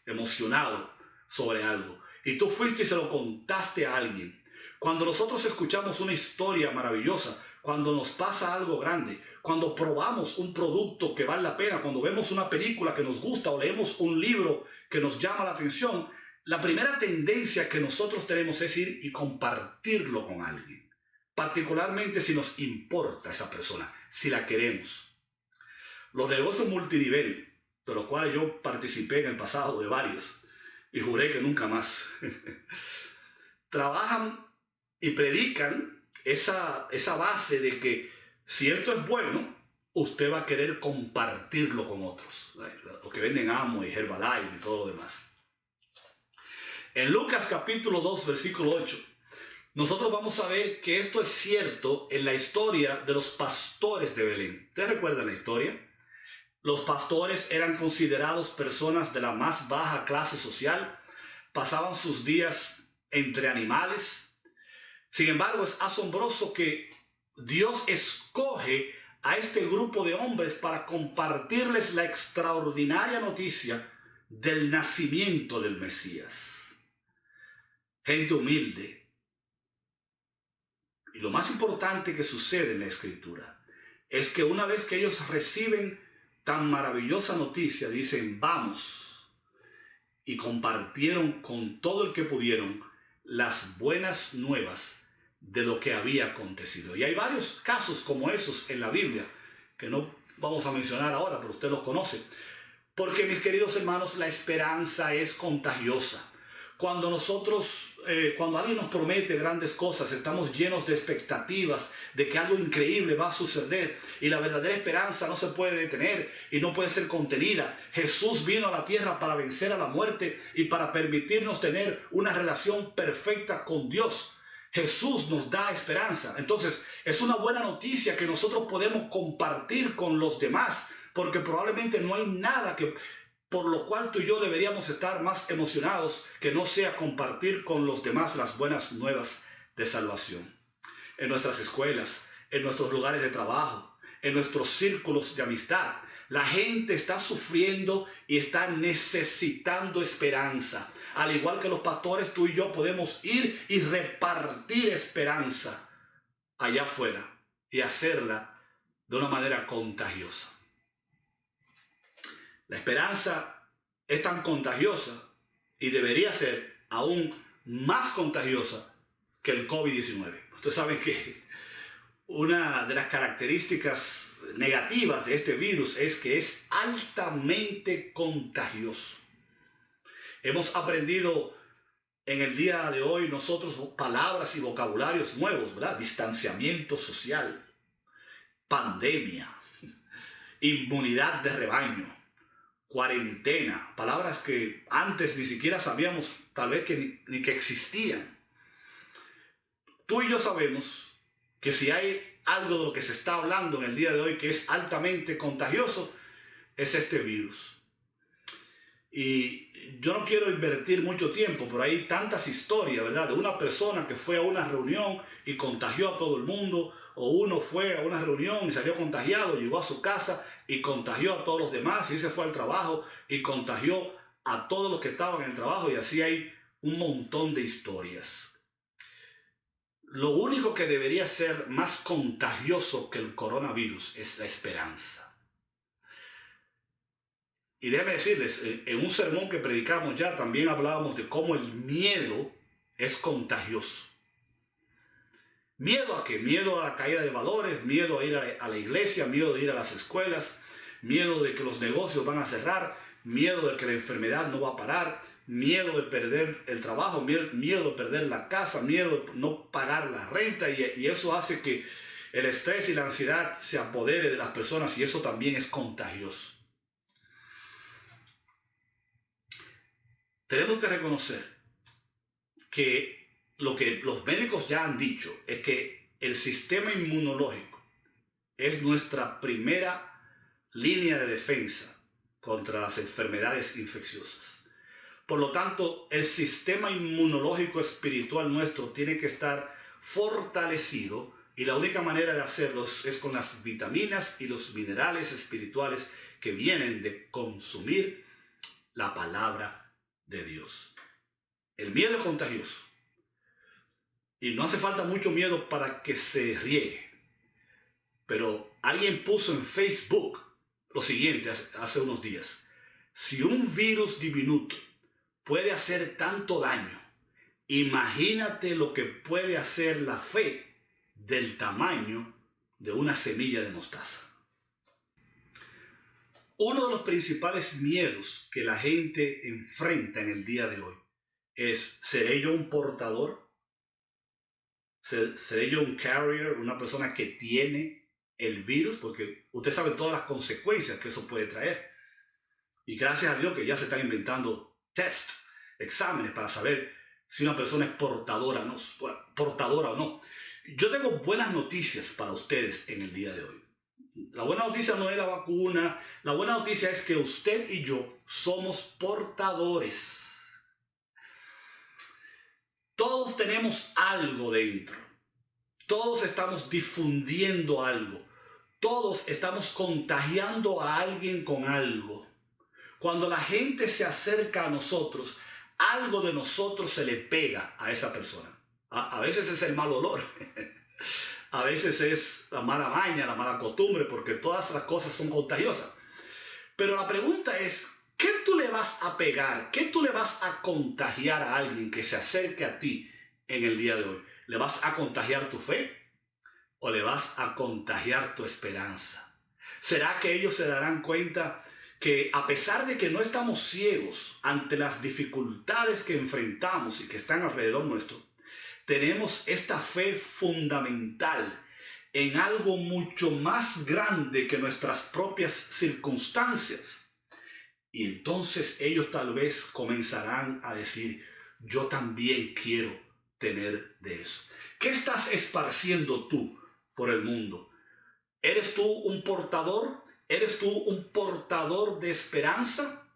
emocionado sobre algo y tú fuiste y se lo contaste a alguien? Cuando nosotros escuchamos una historia maravillosa, cuando nos pasa algo grande, cuando probamos un producto que vale la pena, cuando vemos una película que nos gusta o leemos un libro que nos llama la atención, la primera tendencia que nosotros tenemos es ir y compartirlo con alguien, particularmente si nos importa esa persona, si la queremos. Los negocios multinivel, de los cuales yo participé en el pasado de varios y juré que nunca más, trabajan y predican esa base de que si esto es bueno, usted va a querer compartirlo con otros. Los que venden Amway, Herbalife y todo lo demás. En Lucas capítulo 2, versículo 8, nosotros vamos a ver que esto es cierto en la historia de los pastores de Belén. ¿Ustedes recuerdan la historia? Los pastores eran considerados personas de la más baja clase social, pasaban sus días entre animales. Sin embargo, es asombroso que Dios escoge a este grupo de hombres para compartirles la extraordinaria noticia del nacimiento del Mesías. Gente humilde. Y lo más importante que sucede en la Escritura es que una vez que ellos reciben tan maravillosa noticia, dicen vamos, y compartieron con todo el que pudieron las buenas nuevas de lo que había acontecido. Y hay varios casos como esos en la Biblia que no vamos a mencionar ahora, pero usted los conoce. Porque, mis queridos hermanos, la esperanza es contagiosa. Cuando cuando alguien nos promete grandes cosas, estamos llenos de expectativas de que algo increíble va a suceder y la verdadera esperanza no se puede detener y no puede ser contenida. Jesús vino a la tierra para vencer a la muerte y para permitirnos tener una relación perfecta con Dios. Jesús nos da esperanza. Entonces, es una buena noticia que nosotros podemos compartir con los demás, porque probablemente no hay nada por lo cual tú y yo deberíamos estar más emocionados que no sea compartir con los demás las buenas nuevas de salvación. En nuestras escuelas, en nuestros lugares de trabajo, en nuestros círculos de amistad, la gente está sufriendo y está necesitando esperanza. Al igual que los pastores, tú y yo podemos ir y repartir esperanza allá afuera y hacerla de una manera contagiosa. La esperanza es tan contagiosa y debería ser aún más contagiosa que el COVID-19. Ustedes saben que una de las características negativas de este virus es que es altamente contagioso. Hemos aprendido en el día de hoy nosotros palabras y vocabularios nuevos, ¿verdad? Distanciamiento social, pandemia, inmunidad de rebaño, cuarentena, palabras que antes ni siquiera sabíamos tal vez ni que existían. Tú y yo sabemos que si hay algo de lo que se está hablando en el día de hoy que es altamente contagioso, es este virus. Y yo no quiero invertir mucho tiempo, pero hay tantas historias, ¿verdad? De una persona que fue a una reunión y contagió a todo el mundo, o uno fue a una reunión y salió contagiado, llegó a su casa y contagió a todos los demás, y se fue al trabajo y contagió a todos los que estaban en el trabajo, y así hay un montón de historias. Lo único que debería ser más contagioso que el coronavirus es la esperanza. Y déjenme decirles, en un sermón que predicamos ya también hablábamos de cómo el miedo es contagioso. ¿Miedo a qué? Miedo a la caída de valores, miedo a ir a la iglesia, miedo de ir a las escuelas, miedo de que los negocios van a cerrar, miedo de que la enfermedad no va a parar, miedo de perder el trabajo, miedo de perder la casa, miedo de no pagar la renta, y eso hace que el estrés y la ansiedad se apodere de las personas, y eso también es contagioso. Tenemos que reconocer que lo que los médicos ya han dicho es que el sistema inmunológico es nuestra primera línea de defensa contra las enfermedades infecciosas. Por lo tanto, el sistema inmunológico espiritual nuestro tiene que estar fortalecido, y la única manera de hacerlo es con las vitaminas y los minerales espirituales que vienen de consumir la palabra de Dios. El miedo es contagioso y no hace falta mucho miedo para que se riegue, pero alguien puso en Facebook lo siguiente hace unos días: si un virus diminuto puede hacer tanto daño, imagínate lo que puede hacer la fe del tamaño de una semilla de mostaza. Uno de los principales miedos que la gente enfrenta en el día de hoy es: ¿seré yo un portador? ¿Seré yo un carrier, una persona que tiene el virus? Porque usted sabe todas las consecuencias que eso puede traer. Y gracias a Dios que ya se están inventando exámenes para saber si una persona es portadora o no. Yo tengo buenas noticias para ustedes en el día de hoy. La buena noticia no es la vacuna. La buena noticia es que usted y yo somos portadores. Todos tenemos algo dentro. Todos estamos difundiendo algo. Todos estamos contagiando a alguien con algo. Cuando la gente se acerca a nosotros, algo de nosotros se le pega a esa persona. A veces es el mal olor. A veces es la mala maña, la mala costumbre, porque todas las cosas son contagiosas. Pero la pregunta es, ¿qué tú le vas a pegar? ¿Qué tú le vas a contagiar a alguien que se acerque a ti en el día de hoy? ¿Le vas a contagiar tu fe? ¿O le vas a contagiar tu esperanza? ¿Será que ellos se darán cuenta que a pesar de que no estamos ciegos ante las dificultades que enfrentamos y que están alrededor nuestro, tenemos esta fe fundamental en algo mucho más grande que nuestras propias circunstancias. Y entonces ellos tal vez comenzarán a decir, yo también quiero tener de eso. ¿Qué estás esparciendo tú por el mundo? ¿Eres tú un portador? ¿Eres tú un portador de esperanza?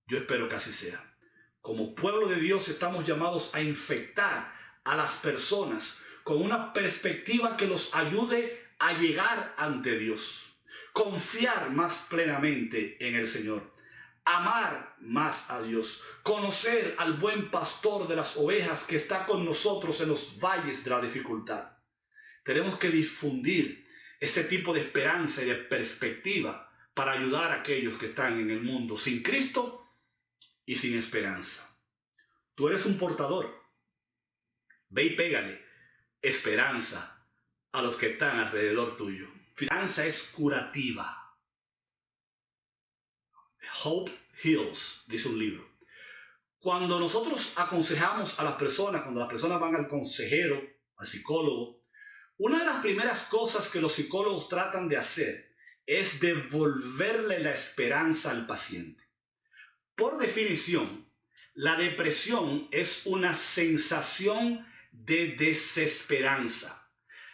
Yo espero que así sea. Como pueblo de Dios estamos llamados a infectar a las personas con una perspectiva que los ayude a llegar ante Dios, confiar más plenamente en el Señor, amar más a Dios, conocer al buen pastor de las ovejas que está con nosotros en los valles de la dificultad. Tenemos que difundir ese tipo de esperanza y de perspectiva para ayudar a aquellos que están en el mundo sin Cristo y sin esperanza. Tú eres un portador. Ve y pégale esperanza a los que están alrededor tuyo. Esperanza es curativa. Hope heals, dice un libro. Cuando nosotros aconsejamos a las personas, cuando las personas van al consejero, al psicólogo, una de las primeras cosas que los psicólogos tratan de hacer es devolverle la esperanza al paciente. Por definición, la depresión es una sensación de desesperanza.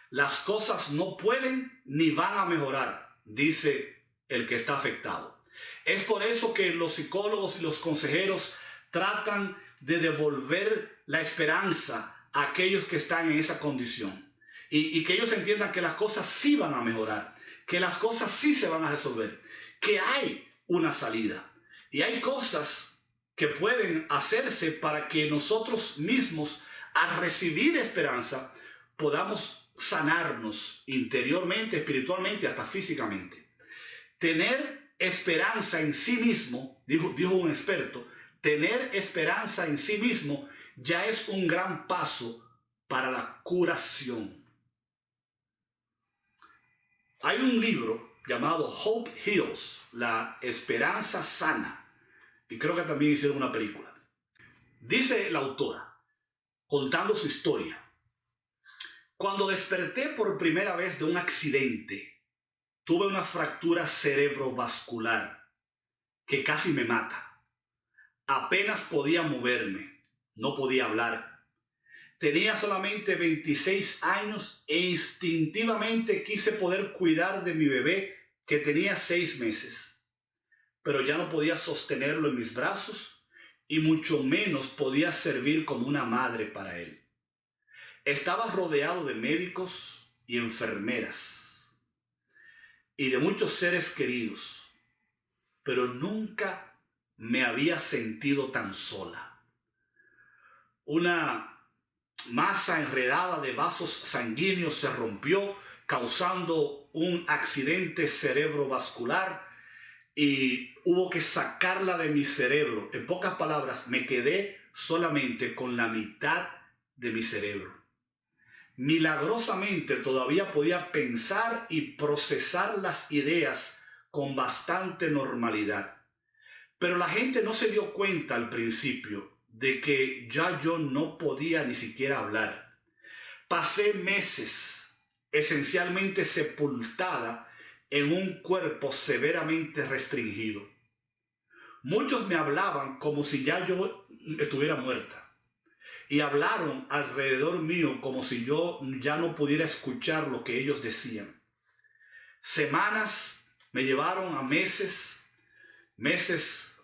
Las cosas no pueden ni van a mejorar, dice el que está afectado. Es por eso que los psicólogos y los consejeros tratan de devolver la esperanza a aquellos que están en esa condición. Y que ellos entiendan que las cosas sí van a mejorar, que las cosas sí se van a resolver, que hay una salida. Y hay cosas que pueden hacerse para que nosotros mismos, al recibir esperanza, podamos sanarnos interiormente, espiritualmente, hasta físicamente. Tener esperanza en sí mismo, dijo un experto, tener esperanza en sí mismo ya es un gran paso para la curación. Hay un libro llamado Hope Heals, La Esperanza Sana, y creo que también hicieron una película. Dice la autora, contando su historia: cuando desperté por primera vez de un accidente, tuve una fractura cerebrovascular que casi me mata. Apenas podía moverme, no podía hablar. Tenía solamente 26 años e instintivamente quise poder cuidar de mi bebé que tenía 6 meses. Pero ya no podía sostenerlo en mis brazos y mucho menos podía servir como una madre para él. Estaba rodeado de médicos y enfermeras y de muchos seres queridos, pero nunca me había sentido tan sola. Una masa enredada de vasos sanguíneos se rompió, causando un accidente cerebrovascular, y hubo que sacarla de mi cerebro. En pocas palabras, me quedé solamente con la mitad de mi cerebro. Milagrosamente todavía podía pensar y procesar las ideas con bastante normalidad. Pero la gente no se dio cuenta al principio de que ya yo no podía ni siquiera hablar. Pasé meses esencialmente sepultada en un cuerpo severamente restringido. Muchos me hablaban como si ya yo estuviera muerta. Y hablaron alrededor mío como si yo ya no pudiera escuchar lo que ellos decían. Semanas me llevaron a meses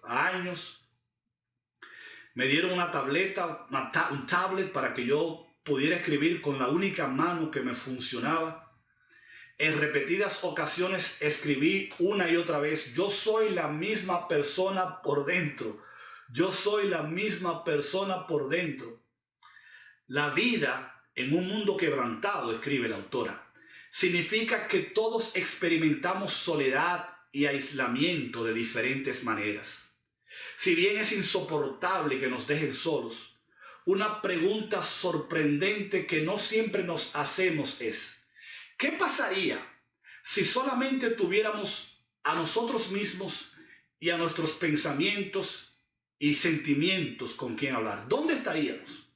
a años. Me dieron una tableta, un tablet para que yo pudiera escribir con la única mano que me funcionaba. En repetidas ocasiones escribí una y otra vez: yo soy la misma persona por dentro. Yo soy la misma persona por dentro. La vida en un mundo quebrantado, escribe la autora, significa que todos experimentamos soledad y aislamiento de diferentes maneras. Si bien es insoportable que nos dejen solos, una pregunta sorprendente que no siempre nos hacemos es: ¿qué pasaría si solamente tuviéramos a nosotros mismos y a nuestros pensamientos y sentimientos con quién hablar, ¿dónde estaríamos?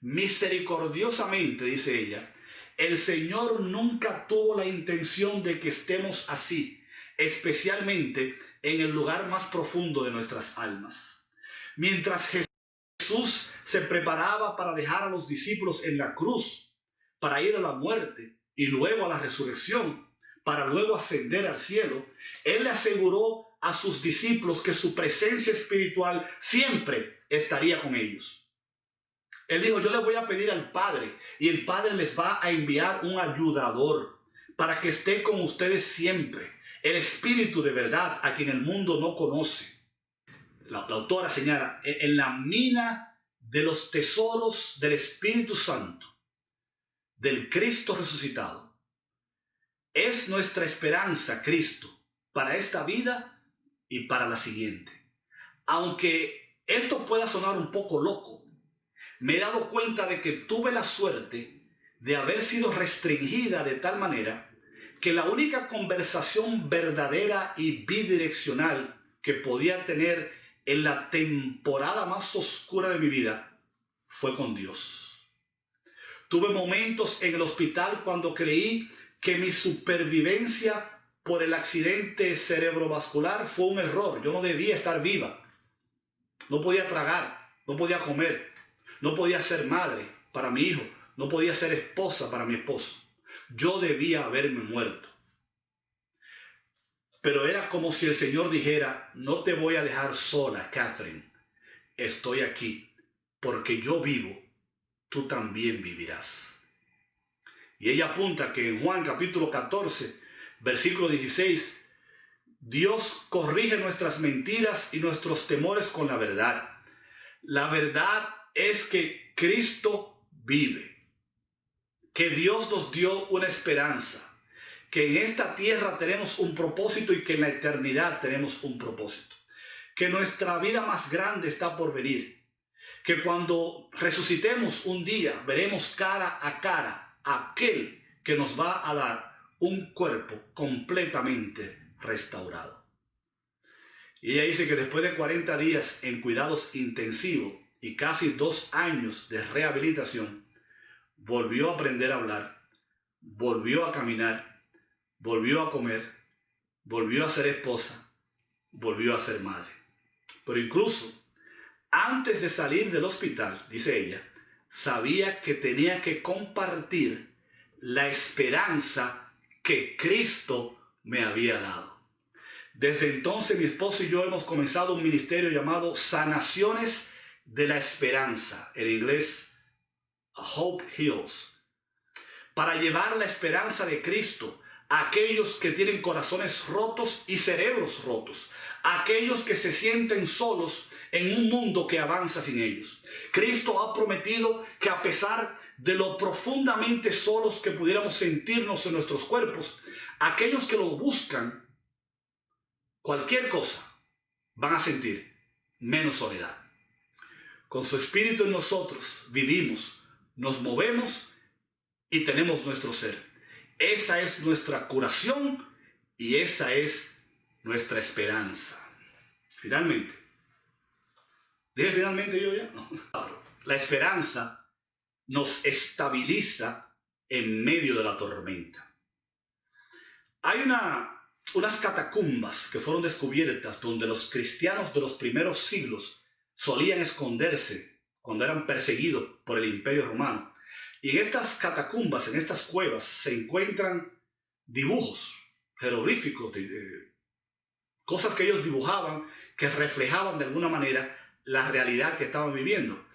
Misericordiosamente, dice ella, el Señor nunca tuvo la intención de que estemos así, especialmente en el lugar más profundo de nuestras almas. Mientras Jesús se preparaba para dejar a los discípulos en la cruz, para ir a la muerte y luego a la resurrección, para luego ascender al cielo, Él le aseguró a sus discípulos que su presencia espiritual siempre estaría con ellos. Él dijo, yo le voy a pedir al Padre y el Padre les va a enviar un ayudador para que esté con ustedes siempre. El Espíritu de verdad a quien el mundo no conoce. La autora señala, en la mina de los tesoros del Espíritu Santo, del Cristo resucitado. Es nuestra esperanza, Cristo, para esta vida y para la siguiente. Aunque esto pueda sonar un poco loco, me he dado cuenta de que tuve la suerte de haber sido restringida de tal manera que la única conversación verdadera y bidireccional que podía tener en la temporada más oscura de mi vida fue con Dios. Tuve momentos en el hospital cuando creí que mi supervivencia por el accidente cerebrovascular fue un error. Yo no debía estar viva. No podía tragar, no podía comer. No podía ser madre para mi hijo. No podía ser esposa para mi esposo. Yo debía haberme muerto. Pero era como si el Señor dijera, no te voy a dejar sola, Catherine. Estoy aquí. Porque yo vivo, tú también vivirás. Y ella apunta que en Juan capítulo 14, versículo 16, Dios corrige nuestras mentiras y nuestros temores con la verdad. La verdad es que Cristo vive, que Dios nos dio una esperanza, que en esta tierra tenemos un propósito y que en la eternidad tenemos un propósito, que nuestra vida más grande está por venir, que cuando resucitemos un día veremos cara a cara a aquel que nos va a dar un cuerpo completamente restaurado. Y ella dice que después de 40 días en cuidados intensivos y casi 2 años de rehabilitación, volvió a aprender a hablar, volvió a caminar, volvió a comer, volvió a ser esposa, volvió a ser madre. Pero incluso antes de salir del hospital, dice ella, sabía que tenía que compartir la esperanza que Cristo me había dado. Desde entonces mi esposo y yo hemos comenzado un ministerio llamado Sanaciones de la Esperanza, en inglés Hope Heals, para llevar la esperanza de Cristo a aquellos que tienen corazones rotos y cerebros rotos, a aquellos que se sienten solos en un mundo que avanza sin ellos. Cristo ha prometido que a pesar de lo profundamente solos que pudiéramos sentirnos en nuestros cuerpos, aquellos que lo buscan, cualquier cosa, van a sentir menos soledad. Con su Espíritu en nosotros vivimos, nos movemos y tenemos nuestro ser. Esa es nuestra curación y esa es nuestra esperanza. Finalmente, ¿dije finalmente yo ya? No. La esperanza nos estabiliza en medio de la tormenta. Hay unas catacumbas que fueron descubiertas donde los cristianos de los primeros siglos solían esconderse cuando eran perseguidos por el Imperio Romano. Y en estas catacumbas, en estas cuevas, se encuentran dibujos, jeroglíficos, cosas que ellos dibujaban que reflejaban de alguna manera la realidad que estaban viviendo.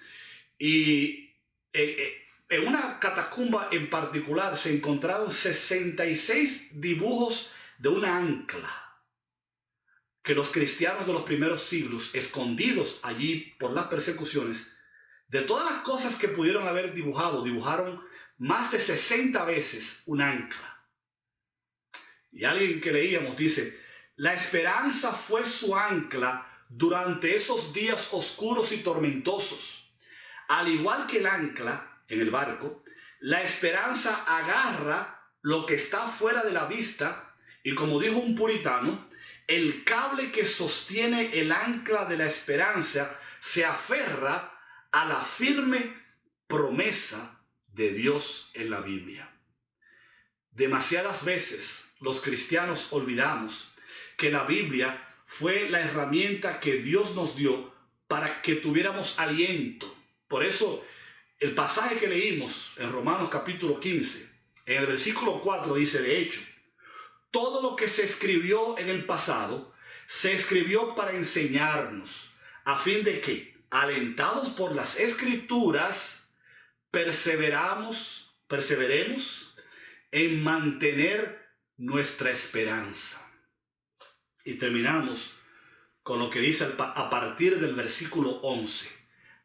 Y en una catacumba en particular se encontraron 66 dibujos de una ancla que los cristianos de los primeros siglos, escondidos allí por las persecuciones, de todas las cosas que pudieron haber dibujado, dibujaron más de 60 veces un ancla. Y alguien que leíamos dice, la esperanza fue su ancla durante esos días oscuros y tormentosos. Al igual que el ancla en el barco, la esperanza agarra lo que está fuera de la vista y, como dijo un puritano, el cable que sostiene el ancla de la esperanza se aferra a la firme promesa de Dios en la Biblia. Demasiadas veces los cristianos olvidamos que la Biblia fue la herramienta que Dios nos dio para que tuviéramos aliento. Por eso el pasaje que leímos en Romanos capítulo 15, en el versículo 4 dice, de hecho, todo lo que se escribió en el pasado se escribió para enseñarnos, a fin de que, alentados por las Escrituras, perseveremos en mantener nuestra esperanza. Y terminamos con lo que dice a partir del versículo 11.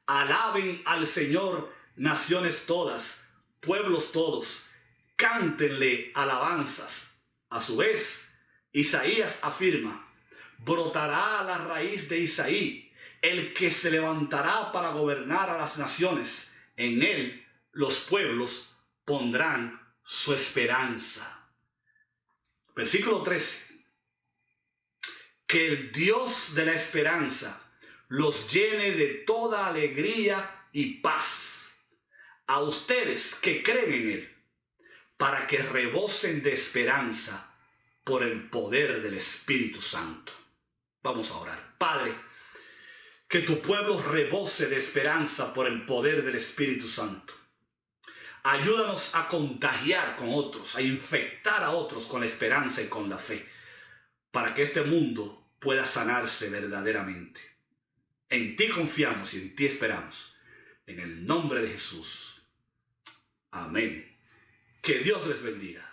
Alaben al Señor naciones todas, pueblos todos, cántenle alabanzas. A su vez, Isaías afirma, brotará la raíz de Isaí, el que se levantará para gobernar a las naciones. En él los pueblos pondrán su esperanza. Versículo 13. Que el Dios de la esperanza los llene de toda alegría y paz. A ustedes que creen en él, para que rebosen de esperanza por el poder del Espíritu Santo. Vamos a orar. Padre, que tu pueblo rebose de esperanza por el poder del Espíritu Santo. Ayúdanos a contagiar con otros, a infectar a otros con la esperanza y con la fe, para que este mundo pueda sanarse verdaderamente. En ti confiamos y en ti esperamos. En el nombre de Jesús. Amén. Que Dios les bendiga.